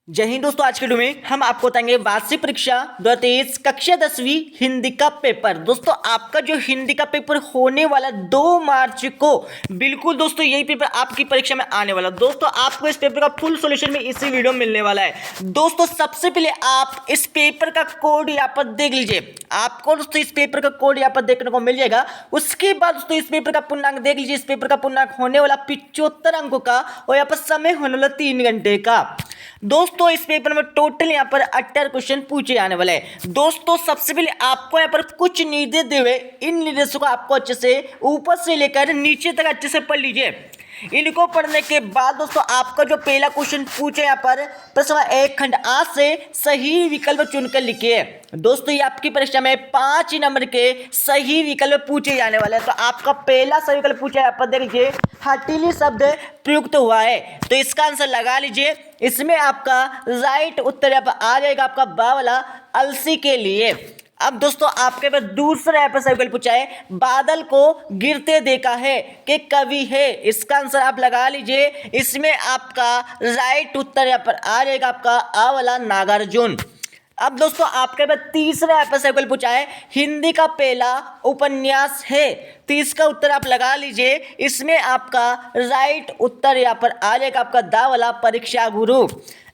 जय हिंद दोस्तों। आज के वीडियो में हम आपको बताएंगे वार्षिक परीक्षा 2023 कक्षा 10वीं हिंदी का पेपर। दोस्तों आपका जो हिंदी का पेपर होने वाला 2 मार्च को, बिल्कुल दोस्तों यही पेपर आपकी परीक्षा में आने वाला। दोस्तों आपको इस पेपर का फुल सॉल्यूशन में इसी वीडियो में मिलने वाला है। दोस्तों सबसे पहले आप इस पेपर का कोड यहाँ पर देख लीजिए। आपको दोस्तों इस पेपर का कोड यहाँ पर देखने को मिल जाएगा। उसके बाद दोस्तों इस पेपर का पूर्णांक देख लीजिए। इस पेपर का पूर्णांक होने वाला 75 अंकों का और यहाँ पर समय होने वाला 3 घंटे का। दोस्तों इस पेपर में टोटल यहाँ पर 18 क्वेश्चन पूछे जाने वाले हैं। दोस्तों सबसे पहले आपको यहाँ पर कुछ निर्देश दिए हुए, इन निर्देशों को आपको अच्छे से ऊपर से लेकर नीचे तक अच्छे से पढ़ लीजिए। इनको पढ़ने के बाद दोस्तों आपका जो पहला क्वेश्चन पूछे यहाँ पर प्रश्न 1 खंड आ से सही विकल्प चुनकर लिखिए। दोस्तों ये आपकी परीक्षा में 5 नंबर के सही विकल्प पूछे जाने वाले हैं। तो आपका पहला सही विकल्प पूछा है, यहाँ पर देख लीजिए हथेली शब्द प्रयुक्त हुआ है, तो इसका आंसर लगा लीजिए। इसमें आपका राइट उत्तर यहाँ पर आ जाएगा आपका बा वाला अलसी के लिए। अब दोस्तों आपके पास दूसरा यहाँ पर सही विकल्प पूछा है बादल को गिरते देखा है कि कवि है, इसका आंसर आप लगा लीजिए। इसमें आपका राइट उत्तर यहाँ पर आ जाएगा आपका आ वाला नागार्जुन। अब दोस्तों आपके पास तीसरा यहाँ पर सही विकल्प पूछा है हिंदी का पहला उपन्यास है, तो इसका उत्तर आप लगा लीजिए। इसमें आपका राइट उत्तर यहाँ पर आ जाएगा आपका दा वाला परीक्षा गुरु।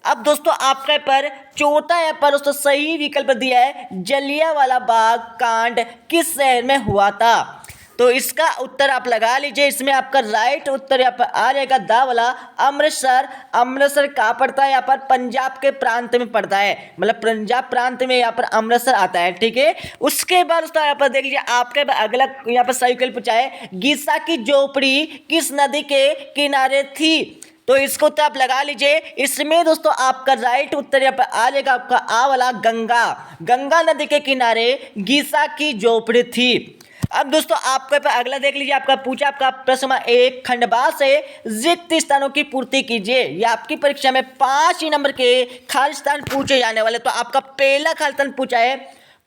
अब दोस्तों आपके पर चौथा यहाँ पर दोस्तों सही विकल्प दिया है जलियांवाला बाग कांड किस शहर में हुआ था, तो इसका उत्तर आप लगा लीजिए। इसमें आपका राइट उत्तर यहाँ पर आ जाएगा दा वाला अमृतसर। अमृतसर कहाँ पड़ता है, यहाँ पर पंजाब के प्रांत में पड़ता है, मतलब पंजाब प्रांत में यहाँ पर अमृतसर आता है, ठीक है। उसके बाद दोस्तों यहाँ पर देख लीजिए आपके अगला यहाँ पर सही विकल्प पूछा है गीसा की झोपड़ी किस नदी के किनारे थी, तो इसको तो आप लगा लीजिए। इसमें दोस्तों आपका राइट उत्तर यहाँ पर आ जाएगा आपका आ वाला गंगा। गंगा नदी के किनारे गीसा की झोपड़ी थी। अब दोस्तों आपके पर अगला देख लीजिए। आपका पूछा आपका प्रश्न 1 खंडवा से रिक्त स्थानों की पूर्ति कीजिए। ये आपकी परीक्षा में 5 नंबर के खाली स्थान पूछे जाने वाले। तो आपका पहला खाली स्थान पूछा है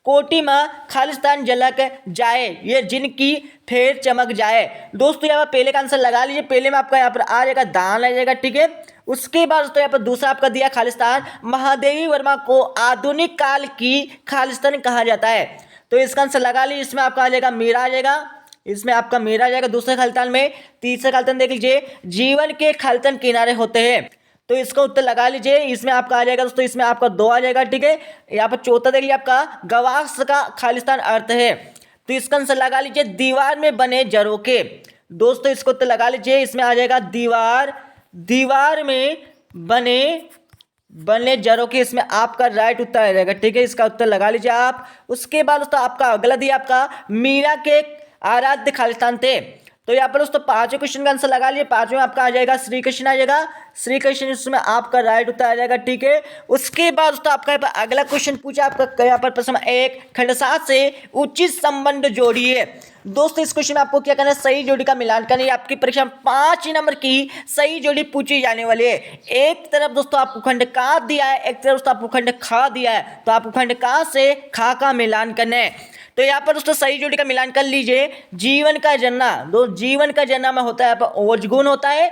कोटि में खालिस्तान झलक जाए ये जिनकी फेर चमक जाए। दोस्तों यहाँ पर पहले का आंसर लगा लीजिए। पहले में आपका यहाँ पर आ जाएगा दान आ जाएगा, ठीक है। उसके बाद दोस्तों यहाँ पर दूसरा आपका दिया खालिस्तान महादेवी वर्मा को आधुनिक काल की खालिस्तान कहा जाता है, तो इसका आंसर लगा लीजिए। इसमें आपका आ जाएगा मीरा आ जाएगा, इसमें आपका मीरा आ जाएगा दूसरे खालिस्तान में। तीसरे खालिस्तान देख लीजिए जीवन के खालिस्तान किनारे होते हैं, तो इसका उत्तर लगा लीजिए। इसमें आपका आ जाएगा दोस्तों, इसमें आपका 2 आ जाएगा, ठीक है। यहाँ पर चौथा देख लीजिए आपका गवाक्ष का खालिस्तान अर्थ है, तो इसका आंसर लगा लीजिए दीवार में बने झरोखे। दोस्तों इसको उत्तर लगा लीजिए। इसमें आ जाएगा दीवार में बने झरोखे, इसमें आपका राइट उत्तर आ जाएगा, ठीक है। इसका उत्तर लगा लीजिए आप। उसके बाद दोस्तों आपका अगला दिया आपका मीरा के आराध्य खालिस्तान थे, तो यहाँ पर दोस्तों 5वें क्वेश्चन का आंसर लगा लिए। 5वें आपका आ जाएगा श्री कृष्ण आ जाएगा, श्री कृष्ण इसमें आपका राइट उत्तर आ जाएगा, ठीक है। उसके बाद दोस्तों आपका यहाँ पर अगला क्वेश्चन पूछा आपका यहाँ पर प्रश्न 1 खंड 7 से उचित संबंध जोड़िए। दोस्तों इस क्वेश्चन में आपको क्या करना है सही जोड़ी का मिलान करना है। आपकी परीक्षा में 5 नंबर की सही जोड़ी पूछी जाने वाली है। एक तरफ दोस्तों आपको खंड का दिया है, एक तरफ दोस्तों आपको खंड खा दिया है, तो आपको खंड का से खा का मिलान करना है। तो यहाँ पर दोस्तों सही जोड़ी का मिलान कर लीजिए। जीवन का जन्ना, जीवन का जन्ना में होता है यहाँ पर ओज गुण होता है।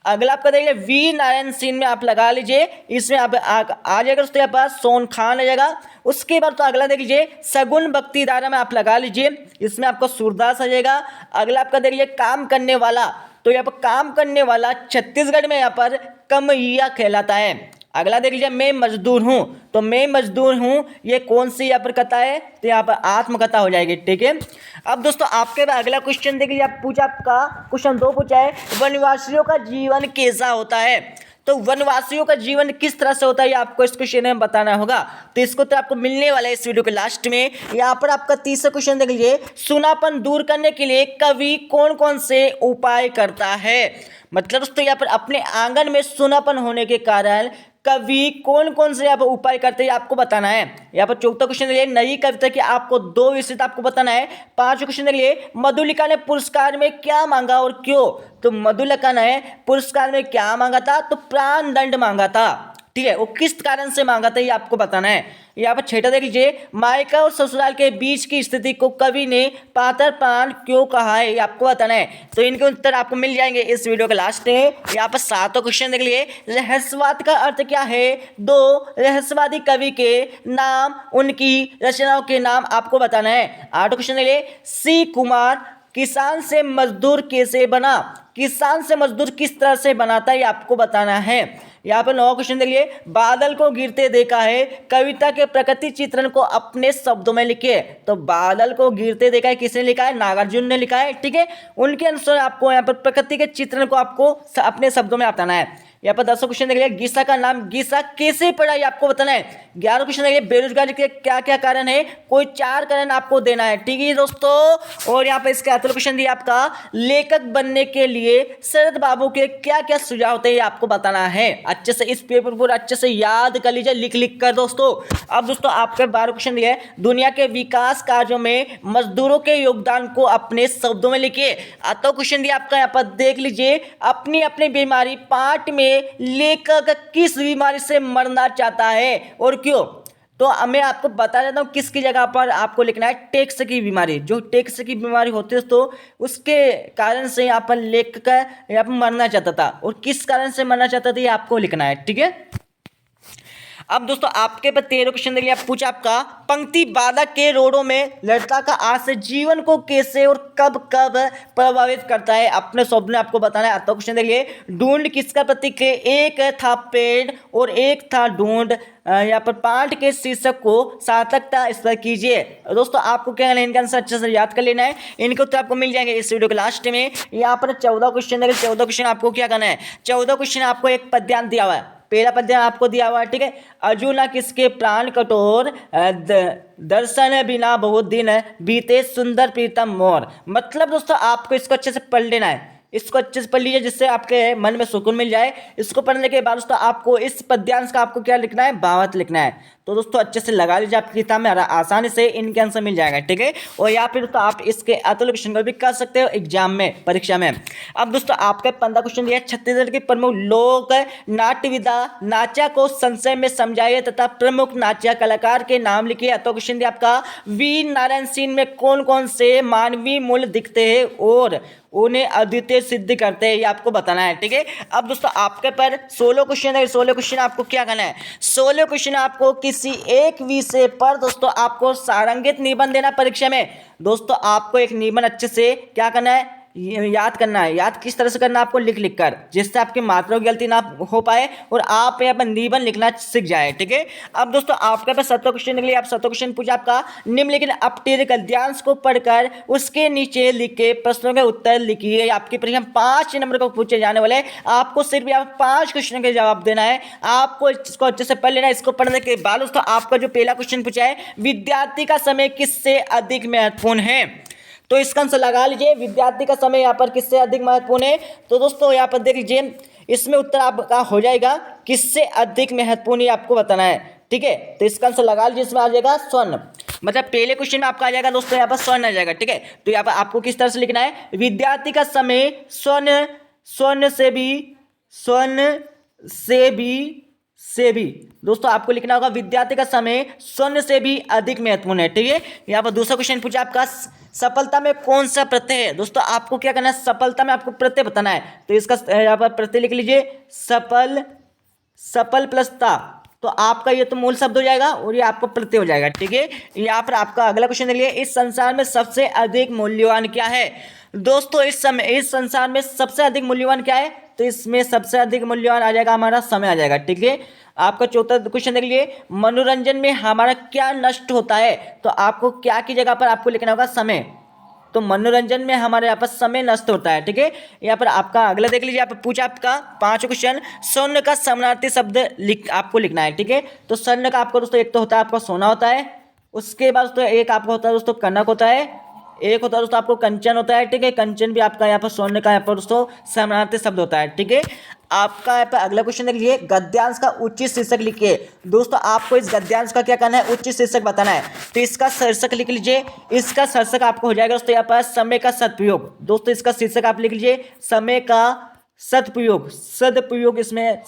अगला आपका देखिए वीर नारायण सिंह में आप लगा लीजिए। इसमें आप आ जाएगा दोस्तों यहाँ पर सोन खान आ जाएगा। उसके बाद तो अगला देख लीजिए सगुन भक्ति धारा में आप लगा लीजिए। इसमें आपका सूरदास आ जाएगा। अगला आपका देख लीजिए काम करने वाला, तो यहाँ पर काम करने वाला छत्तीसगढ़ में यहाँ पर कमैया कहलाता है। अगला देख लीजिए मैं मजदूर हूँ, तो मैं मजदूर हूँ ये कौन सी यहाँ पर कथा है, तो यहाँ पर आत्मकथा हो जाएगी, ठीक है। अब दोस्तों आपके अगला क्वेश्चन देख लीजिए। आप पूछा आपका क्वेश्चन 2 पूछा है वनवासियों का जीवन कैसा होता है, तो वनवासियों का जीवन किस तरह से होता है ये आपको इस क्वेश्चन में बताना होगा। तो इसको तो आपको मिलने वाला है इस वीडियो के लास्ट में। यहाँ पर आपका तीसरा क्वेश्चन देख लीजिए सुनापन दूर करने के लिए कवि कौन कौन से उपाय करता है। मतलब दोस्तों यहाँ पर अपने आंगन में सुनापन होने के कारण कवि कौन कौन से यहाँ पर उपाय करते हैं आपको बताना है। यहाँ पर चौथा क्वेश्चन के लिए नई कविता की आपको 2 विषय आपको बताना है। 5वें क्वेश्चन के लिए मधुलिका ने पुरस्कार में क्या मांगा और क्यों, तो मधुलिका ने पुरस्कार में क्या मांगा था, तो प्राण दंड मांगा था। ठीक है, वो किस कारण से मांगा था ये आपको बताना है। यहाँ पर छठा देख लीजिए, मायका और ससुराल के बीच की स्थिति को कवि ने पातर प्राण क्यों कहा है, ये आपको बताना है। तो इनके उत्तर आपको मिल जाएंगे इस वीडियो के लास्ट में। यहाँ पर सातों क्वेश्चन देख लिए, रहस्यवाद का अर्थ क्या है, 2 रहस्यवादी कवि के नाम, उनकी रचनाओं के नाम आपको बताना है। 8 क्वेश्चन देख लिए, सी कुमार किसान से मजदूर कैसे बना, किसान से मजदूर किस तरह से बनाता है ये आपको बताना है। यहाँ पर 9 क्वेश्चन देखिए, बादल को गिरते देखा है, कविता के प्रकृति चित्रण को अपने शब्दों में लिखिए। तो बादल को गिरते देखा है किसने लिखा है, नागार्जुन ने लिखा है। ठीक है, उनके अनुसार आपको यहाँ पर प्रकृति के चित्रण को आपको अपने शब्दों में बताना है। यहाँ पर 10 क्वेश्चन देखिए, गीसा का नाम गीसा कैसे पड़ा ये आपको बताना है। 11 क्वेश्चन देखिए, बेरोजगारी के क्या क्या कारण है, कोई 4 कारण आपको देना है। ठीक है दोस्तों, और यहाँ पर इसका 18 क्वेश्चन दिया आपका, लेखक बनने के लिए शरद बाबू के क्या क्या सुझाव थे ये आपको बताना है। अच्छे से इस पेपर पर अच्छे से याद कर लीजिए, लिख लिख कर दोस्तों। अब दोस्तों आपके 12 क्वेश्चन दिए, दुनिया के विकास कार्यों में मजदूरों के योगदान को अपने शब्दों में लिखिए। तो क्वेश्चन दिया आपका, यहाँ पर देख लीजिए, अपनी अपनी बीमारी पाठ में लेखक किस बीमारी से मरना चाहता है और क्यों। तो मैं आपको बता देता हूँ किसकी जगह पर आपको लिखना है, टेक्स की बीमारी। जो टेक्स की बीमारी होती है तो उसके कारण से यहाँ पर लेखक यहाँ पर मरना चाहता था, और किस कारण से मरना चाहता था ये आपको लिखना है। ठीक है, अब दोस्तों आपके पर 13 क्वेश्चन देखिए, आप पूछा आपका, पंक्ति बाधा के रोड़ों में लड़का का आशय जीवन को कैसे और कब कब प्रभावित करता है, अपने शब्द में आपको बताना है। तो क्वेश्चन देखिए, ढूंढ किसका प्रतीक है, एक था पेड़ और एक था ढूंढ, यहाँ पर पाठ के शीर्षक को सार्थकता इस पर कीजिए। दोस्तों आपको क्या करना है, इनका आंसर अच्छे से याद कर लेना है, इनके उत्तर आपको मिल जाएंगे इस वीडियो के लास्ट में। यहाँ पर 14 क्वेश्चन देखिए, 14 क्वेश्चन आपको क्या करना है, 14 क्वेश्चन आपको एक पद्यांश दिया हुआ है, पहला पद्य आपको दिया हुआ है। ठीक है, अर्जुना किसके प्राण कठोर, दर्शन बिना बहुत दिन बीते सुंदर प्रीतम मोर। मतलब दोस्तों आपको इसको अच्छे से पढ़ लेना है, इसको अच्छे से पढ़ लीजिए जिससे आपके मन में सुकून मिल जाए। इसको पढ़ने के बाद दोस्तों आपको इस पद्यांश का आपको क्या लिखना है, भावार्थ लिखना है। तो दोस्तों अच्छे से लगा लीजिए, आपकी किताब में आसानी से इनके आंसर मिल जाएगा। ठीक है, और या फिर दोस्तों आप इसके अतुल क्वेश्चन को भी कर सकते हो एग्जाम में, परीक्षा में। अब दोस्तों आपका 15 क्वेश्चन दिया है, छत्तीसगढ़ की प्रमुख लोक नाट्य विधा नाचा को संशय में समझाइए तथा प्रमुख नाट्य कलाकार के नाम लिखिए। तो क्वेश्चन दिया आपका, वीर नारायण सिंह में कौन कौन से मानवीय मूल्य दिखते हैं और उन्हें अद्वितीय सिद्ध करते हैं, ये आपको बताना है। ठीक है, अब दोस्तों आपके पर 16 क्वेश्चन है, 16 क्वेश्चन आपको क्या करना है, 16 क्वेश्चन आपको किसी एक विषय पर दोस्तों आपको सारंगित निबंध देना परीक्षा में। दोस्तों आपको एक निबंध अच्छे से क्या करना है, याद करना है। याद किस तरह से करना है, आपको लिख लिख कर, जिससे आपकी मात्रा की गलती ना हो पाए और आप यहाँ पर निबंध लिखना सीख जाए। ठीक है, अब दोस्तों आपके पास 17 क्वेश्चन निकले, आप 17 क्वेश्चन पूछा आपका, निम्नलिखित अपठित गद्यांश को पढ़कर उसके नीचे लिखे प्रश्नों के उत्तर लिखिए। आपकी परीक्षा 5 नंबर को पूछे जाने वाले, आपको सिर्फ यहाँ 5 क्वेश्चन के जवाब देना है। आपको इसको अच्छे से पढ़ लेना है। इसको पढ़ने के बाद दोस्तों आपका जो पहला क्वेश्चन पूछा है, विद्यार्थी का समय किससे अधिक महत्वपूर्ण है, तो इसका आंसर लगा लीजिए, विद्यार्थी का समय यहाँ पर किससे अधिक महत्वपूर्ण है। तो दोस्तों यहाँ पर देख लीजिए, इसमें उत्तर आपका हो जाएगा किससे अधिक महत्वपूर्ण, आपको बताना है। ठीक है, तो इसका आंसर लगा लीजिए, इसमें आ जाएगा स्वर्ण। मतलब पहले क्वेश्चन में आपका आ जाएगा दोस्तों यहाँ पर स्वर्ण आ जाएगा। ठीक है, तो यहाँ पर आपको किस तरह से लिखना है, विद्यार्थी का समय स्वर्ण से भी दोस्तों आपको लिखना होगा, विद्यार्थी का समय स्वर्ण से भी अधिक महत्वपूर्ण है। ठीक है, यहाँ पर दूसरा क्वेश्चन पूछा आपका, सफलता में कौन सा प्रत्यय है। दोस्तों आपको क्या करना है, सफलता में आपको प्रत्यय बताना है। तो इसका यहाँ पर प्रत्यय लिख लीजिए, सफल प्लस ता, तो आपका ये तो मूल शब्द हो जाएगा और ये आपको प्रत्यय हो जाएगा। ठीक है, यहाँ पर आपका अगला क्वेश्चन देखिए, इस संसार में सबसे अधिक मूल्यवान क्या है। दोस्तों इस संसार में सबसे अधिक मूल्यवान क्या है, तो इसमें सबसे अधिक मूल्यवान आ जाएगा हमारा समय आ जाएगा। ठीक है, आपका चौथा क्वेश्चन देख लीजिए, मनोरंजन में हमारा क्या नष्ट होता है, तो आपको क्या की जगह पर आपको लिखना होगा समय। तो मनोरंजन में हमारे यहाँ पर समय नष्ट होता है। ठीक है, यहाँ पर आपका अगला देख लीजिए, यहाँ पर पूछा आपका 5 क्वेश्चन, स्वर्ण का समानार्थी शब्द आपको लिखना है। ठीक है, तो स्वर्ण का आपको दोस्तों एक तो होता है आपका सोना होता है, उसके बाद दोस्तों एक आपको होता है दोस्तों कनक होता है, एक होता है दोस्तों आपको कंचन होता है। ठीक है, कंचन भी आपका यहाँ पर स्वर्ण का यहाँ पर दोस्तों समानार्थी शब्द होता है। ठीक है, आपका यहाँ पर अगला क्वेश्चन देख लीजिए, गद्यांश का उचित शीर्षक लिखिए। दोस्तों आपको इस गद्यांश का क्या करना है, उचित शीर्षक बताना है। तो इसका शीर्षक लिख लीजिए, इसका शीर्षक आपको हो जाएगा दोस्तों यहाँ पर समय का सदुपयोग। दोस्तों इसका शीर्षक आप लिख लीजिए, समय का सदुपयोग, इसमें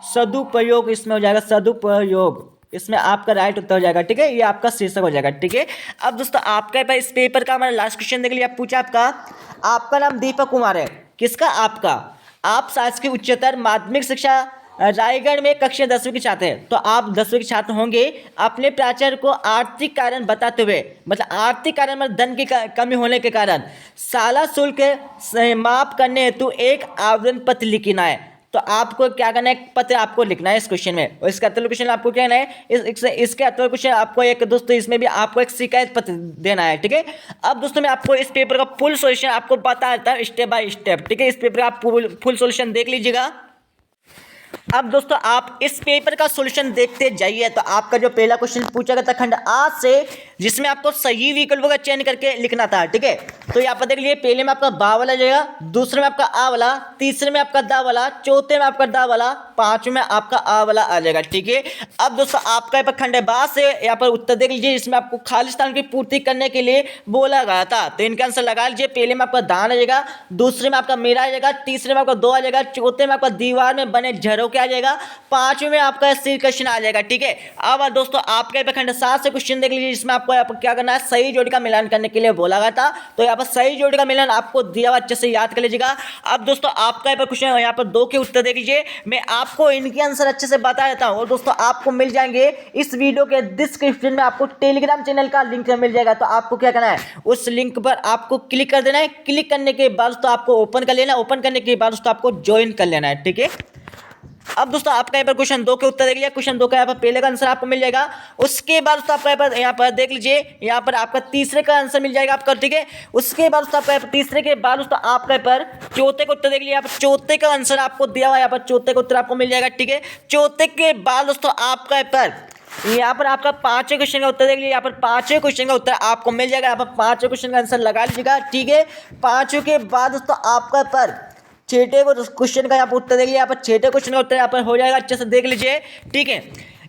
सदुपयोग इसमें हो जाएगा, सदुपयोग इसमें आपका राइट उत्तर हो जाएगा। ठीक है, ये आपका शीर्षक हो जाएगा। ठीक है, अब दोस्तों आपके पास इस पेपर का हमारा लास्ट क्वेश्चन देख लिया। पूछा आपका नाम दीपक कुमार है, किसका? आपका। आप शासकीय उच्चतर माध्यमिक शिक्षा रायगढ़ में कक्षा 10वीं के छात्र हैं। तो आप 10वीं के छात्र होंगे। अपने प्राचार्य को आर्थिक कारण बताते हुए, मतलब आर्थिक कारण मतलब धन की कमी होने के कारण शाला शुल्क माफ करने हेतु एक आवेदन पत्र लिखना है। तो आपको क्या करना है, पत्र आपको लिखना है इस क्वेश्चन में। और इसका अगला क्वेश्चन आपको क्या करना है, इसके अगला क्वेश्चन आपको एक दोस्तों इसमें भी आपको एक शिकायत पत्र देना है। ठीक है, अब दोस्तों मैं आपको इस पेपर का फुल सॉल्यूशन आपको बता देता हूँ स्टेप बाय स्टेप। ठीक है, इस पेपर का आप फुल सॉल्यूशन देख लीजिएगा। अब दोस्तों आप इस पेपर का सॉल्यूशन देखते जाइए। तो आपका जो पहला क्वेश्चन पूछा गया था खंड आ से, जिसमें आपको सही विकल्पों का चयन करके लिखना था। ठीक है, तो यहाँ पर देख लीजिए, पहले में आपका बा वाला जाएगा, दूसरे में आपका आ वाला, तीसरे में आपका दा वाला, चौथे में आपका दा वाला, पांचवें में आपका आ वाला आ जाएगा। ठीक है, अब दोस्तों आपका यहाँ पर खंड बा से यहाँ पर उत्तर देख लीजिए, जिसमें आपको खाली स्थान की पूर्ति करने के लिए बोला गया था। तो इनका आंसर लगा लीजिए। पहले में आपका दान आ जाएगा, दूसरे में आपका मेरा आ जाएगा, तीसरे में आपका दो आ जाएगा, चौथे में आपका दीवार में बने झरोके आ जाएगा, पांचवें में आपका श्री कृष्ण आ जाएगा। ठीक है, अब दोस्तों आपके खंड 7 से क्वेश्चन देख लीजिए, जिसमें आपको यहाँ पर क्या करना है, सही जोड़ी का मिलान करने के लिए बोला गया था। तो यहाँ पर सही जोड़ी का मिलान आपको दिया हुआ, अच्छे से याद कर लीजिएगा। अब दोस्तों आपका यहाँ पर क्वेश्चन यहाँ पर 2 के उत्तर देख लीजिए, मैं आपको इनके आंसर अच्छे से बता देता हूँ। और दोस्तों आपको मिल जाएंगे इस वीडियो के डिस्क्रिप्शन में, आपको टेलीग्राम चैनल का लिंक मिल जाएगा। तो आपको क्या करना है, उस लिंक पर आपको क्लिक कर देना है। क्लिक करने के बाद दोस्तों आपको ओपन कर लेना है, ओपन करने के बाद दोस्तों आपको ज्वाइन कर लेना है। ठीक है, अब दोस्तों आपका यहाँ पर क्वेश्चन 2 के उत्तर देख लिया। क्वेश्चन 2 का यहाँ पर पहले का आंसर आपको मिल जाएगा। उसके बाद दोस्तों आपका यहाँ पर देख लीजिए, यहाँ पर आपका तीसरे का आंसर मिल जाएगा आपका। ठीक है, उसके बाद दोस्तों आपका तीसरे के बाद दोस्तों आपका पर चौथे का उत्तर देख लिया। यहाँ पर चौथे का आंसर आपको दिया हुआ है, यहाँ पर चौथे का उत्तर आपको मिल जाएगा। ठीक है, चौथे के बाद दोस्तों आपका पर यहाँ पर आपका 5वें क्वेश्चन का उत्तर देख लीजिए। यहाँ पर 5वें क्वेश्चन का उत्तर आपको मिल जाएगा। यहाँ पर 5वें क्वेश्चन का आंसर लगा लीजिएगा। ठीक है, 5वें के बाद दोस्तों आपका पर छठे को क्वेश्चन का यहाँ पर उत्तर देख लिया। यहाँ पर छठे क्वेश्चन का उत्तर यहाँ पर हो जाएगा, अच्छे से देख लीजिए। ठीक है,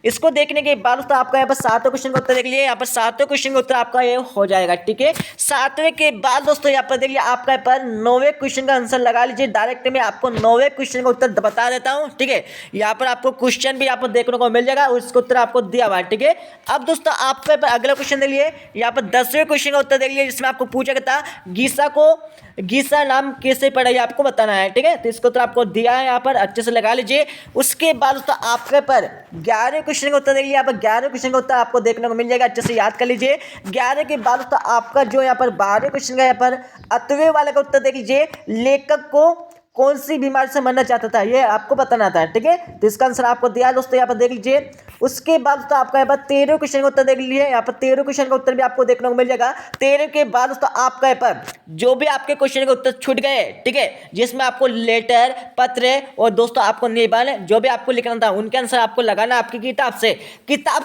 इसको देखने के बाद दोस्तों आपका यहाँ पर 7वें क्वेश्चन का उत्तर देख लीजिए। यहाँ पर 7वें क्वेश्चन का उत्तर आपका ये हो जाएगा। ठीक है, 7वें के बाद दोस्तों यहाँ पर देख लिया, आपका यहाँ पर 9वें क्वेश्चन का आंसर लगा लीजिए। डायरेक्ट में आपको 9वें क्वेश्चन का उत्तर बता देता हूँ। ठीक है, यहाँ पर आपको क्वेश्चन भी यहाँ पर देखने को मिल जाएगा, उसका उत्तर आपको दिया हुआ है। ठीक है, अब दोस्तों आपका यहाँ पर अगला क्वेश्चन देख लिए, यहाँ पर 10वें क्वेश्चन का उत्तर देख लीजिए, जिसमें आपको पूछा गया था गीसा नाम कैसे पढ़ा, ये आपको बताना है। ठीक है, तो इसको तो आपको दिया है, यहाँ पर अच्छे से लगा लीजिए। उसके बाद दोस्तों आपके पर 11वें क्वेश्चन का उत्तर देख लीजिए। यहाँ पर 11वें क्वेश्चन का उत्तर आपको देखने को मिल जाएगा, अच्छे से याद कर लीजिए। 11 के बाद दोस्तों आपका जो यहाँ पर 12वें क्वेश्चन का यहाँ पर 8वें वाले का उत्तर देख लीजिए, लेखक को कौन सी बीमारी से मरना चाहता था, ये आपको बताना था। ठीक है, तो इसका आंसर आपको दिया है दोस्तों, यहाँ पर देख लीजिए। उसके बाद दोस्तों आपका यहाँ पर 13वें क्वेश्चन का उत्तर देख लीजिए। यहाँ पर 13वें क्वेश्चन का उत्तर भी आपको देखने को मिल जाएगा। 13 के बाद दोस्तों आपका यहाँ पर जो भी आपके क्वेश्चन के उत्तर छूट गए, ठीक है, जिसमें आपको लेटर, पत्र और दोस्तों आपको निबंध जो भी आपको लिखना था, उनके आंसर आपको लगाना आपकी किताब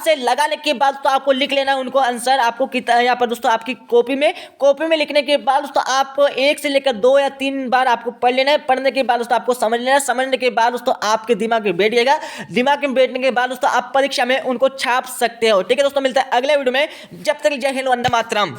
से लगाने के बाद तो आपको लिख लेना उनको आंसर। आपको यहाँ पर दोस्तों आपकी कॉपी में लिखने के बाद दोस्तों आपको 1 से लेकर 2 या 3 बार आपको पढ़ लेना है। पढ़ने के बाद दोस्तों आपको समझ लेना है। समझने के बाद दोस्तों आपके दिमाग में बैठ जाएगा। दिमाग में बैठने के बाद दोस्तों आप परीक्षा में उनको छाप सकते हो। ठीक है दोस्तों, मिलता है अगले वीडियो में। जब तक जय हिंद, वंदे मातरम।